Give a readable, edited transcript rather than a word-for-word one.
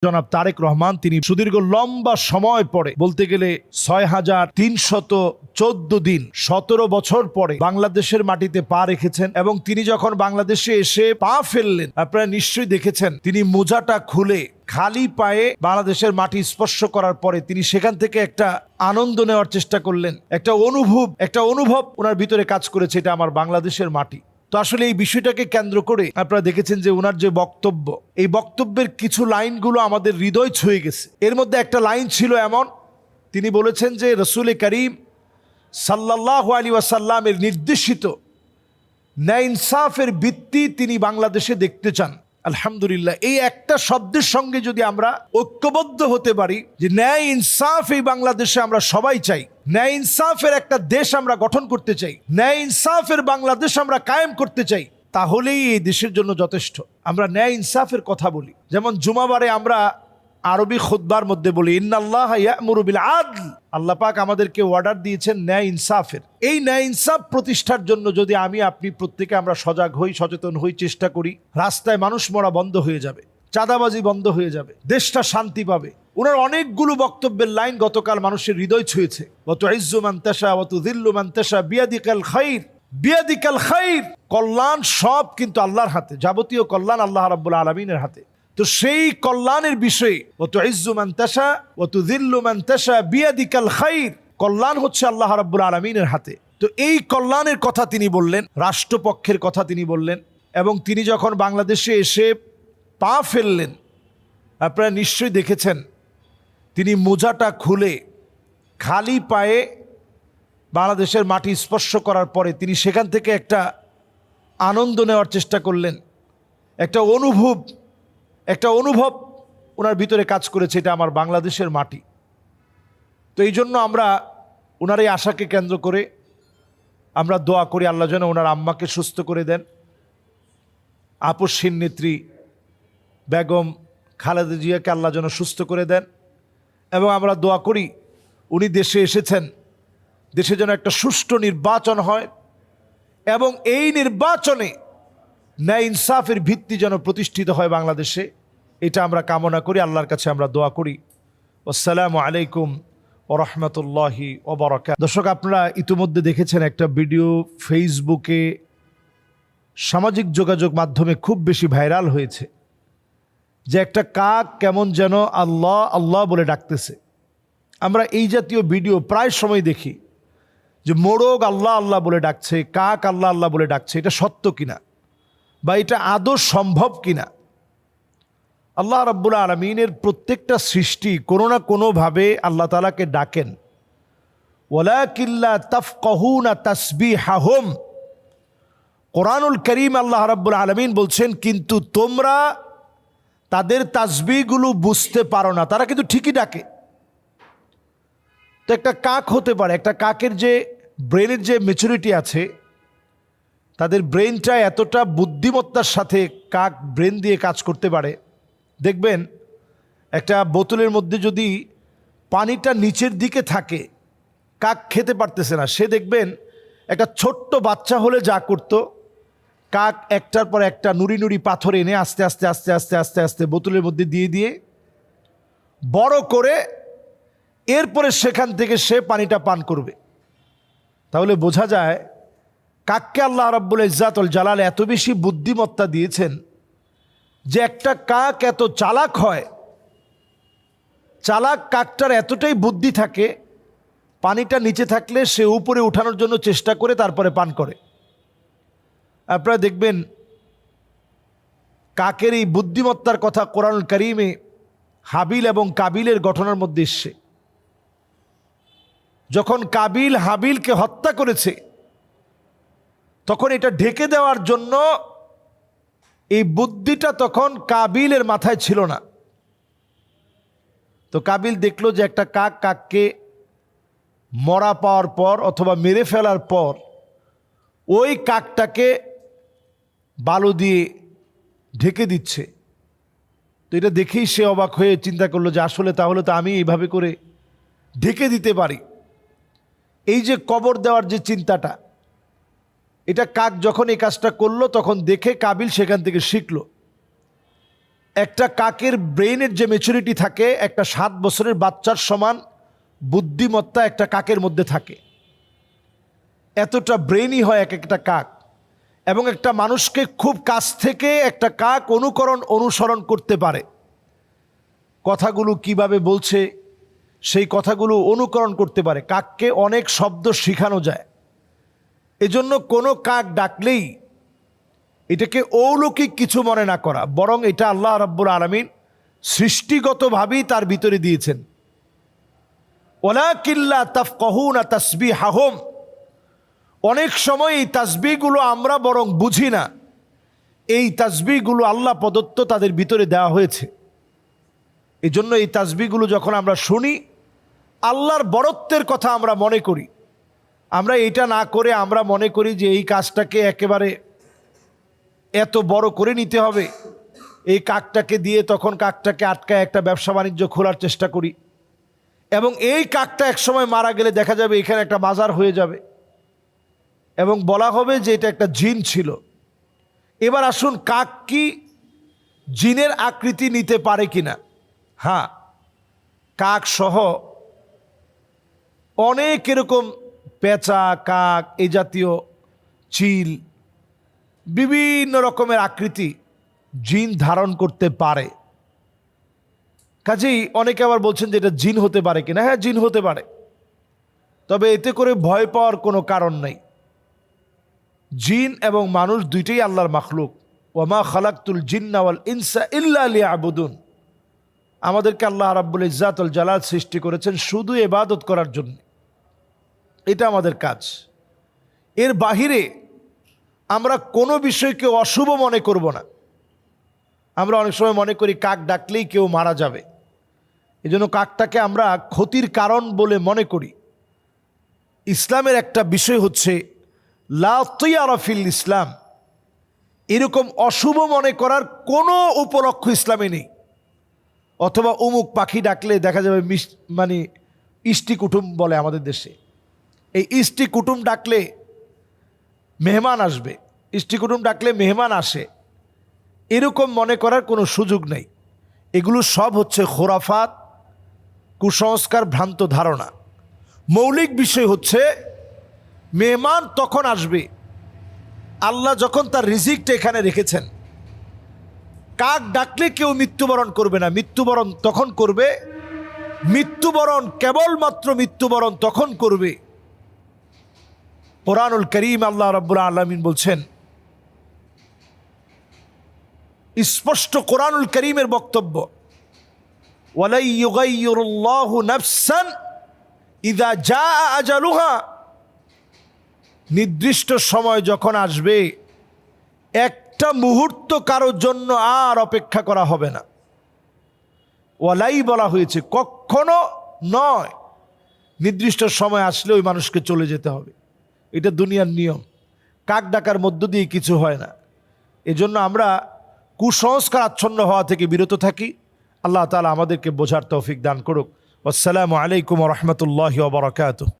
জনাব তারেক রহমান তিনি সুদীর্ঘ লম্বা সময় পরে, বলতে গেলে ৬,৩১৪ দিন ১৭ বছর পরে বাংলাদেশের মাটিতে পা রেখেছেন। এবং তিনি যখন বাংলাদেশে এসে পা ফেললেন, আপনারা নিশ্চয়ই দেখেছেন, তিনি মোজাটা খুলে খালি পায়ে বাংলাদেশের মাটি স্পর্শ করার পরে তিনি সেখান থেকে একটা আনন্দ নেওয়ার চেষ্টা করলেন। একটা অনুভব ওনার ভিতরে কাজ করেছে, এটা আমার বাংলাদেশের মাটি। তো আসলে এই বিষয়টাকে কেন্দ্র করে আপনারা দেখেছেন যে ওনার যে বক্তব্য, এই বক্তব্যের কিছু লাইনগুলো আমাদের হৃদয় ছুঁয়ে গেছে। এর মধ্যে একটা লাইন ছিল এমন, তিনি বলেছেন যে রসুল করিম সাল্লাল্লাহু আলাইহি ওয়াসাল্লামের নির্দেশিত ন্যায় ইনসাফের ভিত্তি তিনি বাংলাদেশে দেখতে চান। আলহামদুলিল্লাহ, এই একটা শব্দের সঙ্গে যদি আমরা ঐক্যবদ্ধ হতে পারি যে ন্যায় ইনসাফ এই বাংলাদেশে আমরা সবাই চাই, ন্যায় ইনসাফের একটা দেশ আমরা গঠন করতে চাই, ন্যায় ইনসাফের বাংলাদেশ আমরা কায়েম করতে চাই, তাহলেই এই দেশের জন্য যথেষ্ট। আমরা ন্যায় ইনসাফের কথা বলি, যেমন জুমাবারে আমরা আরবি খুতবার মধ্যে বলি ইন্নাল্লাহা ইয়া'মুরু বিল আদল। আল্লাহ পাক আমাদেরকে অর্ডার দিয়েছেন ন্যায় ইনসাফের। এই ন্যায় ইনসাফ প্রতিষ্ঠার জন্য যদি আপনি প্রত্যেকে আমরা সজাগ হই, সচেতন হই, চেষ্টা করি, রাস্তায় মানুষ মরা বন্ধ হয়ে যাবে, চাঁদাবাজি বন্ধ হয়ে যাবে, দেশটা শান্তি পাবে। ওনার অনেকগুলো বক্তব্যের লাইন গতকাল মানুষের হৃদয় ছুঁয়েছে। ওয়া তুইজ্জু মান তাশা ওয়া তুযিল্লু মান তাশা বিয়াদিকাল খাইর, বিয়াদিকাল খাইর। কল্যাণ সব কিন্তু আল্লাহর হাতে, যাবতীয় কল্যাণ আল্লাহ রাব্বুল আলামিনের হাতে। তো সেই কল্যাণের বিষয়ে ওয়া তুইজ্জু মান তাশা ওয়া তুযিল্লু মান তাশা বিয়াদিকাল খাইর, কল্যাণ হচ্ছে আল্লাহ রাব্বুল আলামিনের হাতে। তো এই কল্যাণের কথা তিনি বললেন, রাষ্ট্রপক্ষের কথা তিনি বললেন। এবং তিনি যখন বাংলাদেশে এসে পা ফেললেন, আপনারা নিশ্চয়ই দেখেছেন, তিনি মোজাটা খুলে খালি পায়ে বাংলাদেশের মাটি স্পর্শ করার পরে তিনি সেখান থেকে একটা আনন্দ নেওয়ার চেষ্টা করলেন। একটা অনুভব ওনার ভিতরে কাজ করেছে, এটা আমার বাংলাদেশের মাটি। তো এই জন্য আমরা ওনার এই আশাকে কেন্দ্র করে আমরা দোয়া করি আল্লাহ যেন ওনার আম্মাকে সুস্থ করে দেন, আপসহীন নেত্রী বেগম খালেদা জিয়াকে আল্লাহ যেন সুস্থ করে দেন। এবং আমরা দোয়া করি উনি দেশে এসেছেন, দেশে যেন একটা সুষ্ঠু নির্বাচন হয় এবং এই নির্বাচনে ন্যায় ইনসাফের ভিত্তি যেন প্রতিষ্ঠিত হয় বাংলাদেশে, এটা আমরা কামনা করি, আল্লাহর কাছে আমরা দোয়া করি। আসসালামু আলাইকুম ওয়া রাহমাতুল্লাহি ওয়া বারাকাতুহু। দর্শক, আপনারা ইতিমধ্যে দেখেছেন একটা ভিডিও ফেসবুকে, সামাজিক যোগাযোগ মাধ্যমে খুব বেশি ভাইরাল হয়েছে, যে একটা কাক কেমন যেন আল্লাহ আল্লাহ বলে ডাকতেছে। আমরা এই জাতীয় ভিডিও প্রায় সময় দেখি, যে মোরগ আল্লাহ আল্লাহ বলে ডাকছে, কাক আল্লাহ আল্লাহ বলে ডাকছে। এটা সত্য কিনা বা এটা আদৌ সম্ভব কিনা? আল্লাহ রাব্বুল আলামিনের প্রত্যেকটা সৃষ্টি কোনো না কোনোভাবে আল্লাহ তাআলাকে ডাকেন। ওয়ালাকিন লা তাফকাহুনা তাসবিহাহুম, কোরআনুল কারীম আল্লাহ রাব্বুল আলামিন বলছেন, কিন্তু তোমরা তাদের তাসবিহগুলো বুঝতে পারো না, তারা কিন্তু ঠিকই ডাকে। তো একটা কাক হতে পারে, একটা কাকের যে ব্রেনের যে ম্যাচুরিটি আছে, তাদের ব্রেনটা এতটা বুদ্ধিমত্তার সাথে কাক ব্রেন দিয়ে কাজ করতে পারে। দেখবেন একটা বোতলের মধ্যে যদি পানিটা নিচের দিকে থাকে, কাক খেতে পারতেছে না, সে দেখবেন একটা ছোট্ট বাচ্চা হলে যা করত, কাক একটার পর একটা নুড়ি নুড়ি পাথর এনে আস্তে আস্তে আস্তে আস্তে আস্তে আস্তে বোতলের মধ্যে দিয়ে দিয়ে বড় করে এরপরে সেখান থেকে সে পানিটা পান করবে। তাহলে বোঝা যায় কাককে আল্লাহ রাব্বুল ইজ্জাত ওয়াল জালাল এত বেশি বুদ্ধিমত্তা দিয়েছেন যে একটা কাক এত চালাক হয়, চালাক কাকটার এতটাই বুদ্ধি থাকে, পানিটা নিচে থাকলে সে উপরে উঠানোর জন্য চেষ্টা করে তারপরে পান করে। আপনারা দেখবেন কাকের এই বুদ্ধিমত্তার কথা কোরআনুল কারীমে হাবিল এবং কাবিলের ঘটনার মধ্যে এসছে। যখন কাবিল হাবিলকে হত্যা করেছে, তখন এটা ঢেকে দেওয়ার জন্য এই বুদ্ধিটা তখন কাবিলের মাথায় ছিল না। তো কাবিল দেখলো যে একটা কাক কাককে মরা পাওয়ার পর অথবা মেরে ফেলার পর ওই কাকটাকে বালু দিয়ে ঢেকে দিচ্ছে। তো এটা দেখেই সে অবাক হয়ে চিন্তা করলো যে আসলে তাহলে তো আমি এইভাবে করে ঢেকে দিতে পারি। এই যে কবর দেওয়ার যে চিন্তাটা, এটা কাক যখন এই কাজটা করলো তখন দেখে কাবিল সেখান থেকে শিখলো। একটা কাকের ব্রেইনের যে ম্যাচুরিটি থাকে, একটা 7 বছরের বাচ্চার সমান বুদ্ধিমত্তা একটা কাকের মধ্যে থাকে। এতটা ব্রেইনই হয় এক একটা কাক। এবং একটা মানুষকে খুব কাছ থেকে একটা কাক অনুসরণ করতে পারে। কথাগুলো কিভাবে বলছে সেই কথাগুলো অনুকরণ করতে পারে। কাককে অনেক শব্দ শেখানো যায়। এজন্য কোনো কাক ডাকলেই এটাকে অলৌকিক কিছু মনে না করা, বরং এটা আল্লাহ রাব্বুল আলামিন সৃষ্টিগতভাবেই তার ভিতরে দিয়েছেন। ওয়ালাকিল্লা তাফকাহুনা তাসবিহাহুম, অনেক সময় এই তাসবিহগুলো আমরা বরং বুঝি না। এই তাসবিহগুলো আল্লাহ প্রদত্ত, তাদের ভিতরে দেওয়া হয়েছে। এই জন্য এই তাসবিহগুলো যখন আমরা শুনি, আল্লাহর বড়ত্বের কথা আমরা মনে করি। আমরা এটা না করে আমরা মনে করি যে এই কাজটাকে একেবারে এত বড় করে নিতে হবে, এই কাকটাকে দিয়ে তখন কাকটাকে আটকায় একটা ব্যবসা বাণিজ্য খোলার চেষ্টা করি। এবং এই কাকটা একসময় মারা গেলে দেখা যাবে এখানে একটা বাজার হয়ে যাবে এবং বলা হবে যে এটা একটা জিন ছিল। এবার আসুন, কাক কি জিনের আকৃতি নিতে পারে কিনা? হ্যাঁ, কাক সহ অনেক এরকম পেঁচা, কাক, এই জাতীয় চিল, বিভিন্ন রকমের আকৃতি জিন ধারণ করতে পারে। কাজেই অনেকে আবার বলছেন যে এটা জিন হতে পারে কিনা। হ্যাঁ, জিন হতে পারে, তবে এতে করে ভয় পাওয়ার কোনো কারণ নেই। জিন এবং মানুষ দুইটাই আল্লাহর মাখলুক। ওয়ামা খালাকতুল জিন্না ওয়াল ইনসা ইল্লা লিয়াবুদুন। আমাদেরকে আল্লাহ রাব্বুল ইজ্জাত ওয়াল জালাল সৃষ্টি করেছেন শুধু ইবাদত করার জন্য। এটা আমাদের কাজ। এর বাহিরে আমরা কোনো বিষয়কে অশুভ মনে করব না। আমরা অনেক সময় মনে করি কাক ডাকলেই কেউ মারা যাবে, এজন্য কাকটাকে আমরা ক্ষতির কারণ বলে মনে করি। ইসলামের একটা বিষয় হচ্ছে লা তিয়ারা ফিল ইসলাম, এরকম অশুভ মনে করার কোনো উপলক্ষ ইসলামে নেই। অথবা অমুক পাখি ডাকলে দেখা যাবে মানে ইষ্টি কুটুম বলে আমাদের দেশে, এই ইষ্টি কুটুম ডাকলে মেহমান আসবে, ইষ্টি কুটুম ডাকলে মেহমান আসে, এরকম মনে করার কোনো সুযোগ নেই। এগুলো সব হচ্ছে খোরাফাত, কুসংস্কার, ভ্রান্ত ধারণা। মৌলিক বিষয় হচ্ছে মেহমান তখন আসবে আল্লাহ যখন তার রিজিকটা এখানে রেখেছেন। কাক ডাকলে কেউ মৃত্যুবরণ করবে না। মৃত্যুবরণ তখন করবে, মৃত্যুবরণ কেবলমাত্র মৃত্যুবরণ তখন করবে। কোরআনুল কারীম আল্লাহ রাব্বুল আলামিন বলছেন, স্পষ্ট কোরআনুল কারীমের বক্তব্য, ওয়ালা ইউগাইয়িরুল্লাহু নাফসান ইযা জাআ আজালুহা, নির্দিষ্ট সময় যখন আসবে একটা মুহূর্ত কারোর জন্য আর অপেক্ষা করা হবে না। ওয়ালাই বলা হয়েছে, কখনো নয়। নির্দিষ্ট সময় আসলে ওই মানুষকে চলে যেতে হবে। এটা দুনিয়ার নিয়ম। কাক ডাকার মধ্য দিয়ে কিছু হয় না। এজন্য আমরা কুসংস্কার আচ্ছন্ন হওয়া থেকে বিরত থাকি। আল্লাহ তাআলা আমাদেরকে বোঝার তৌফিক দান করুক। আসসালামু আলাইকুম ওয়া রাহমাতুল্লাহি ওয়া বারাকাতুহু।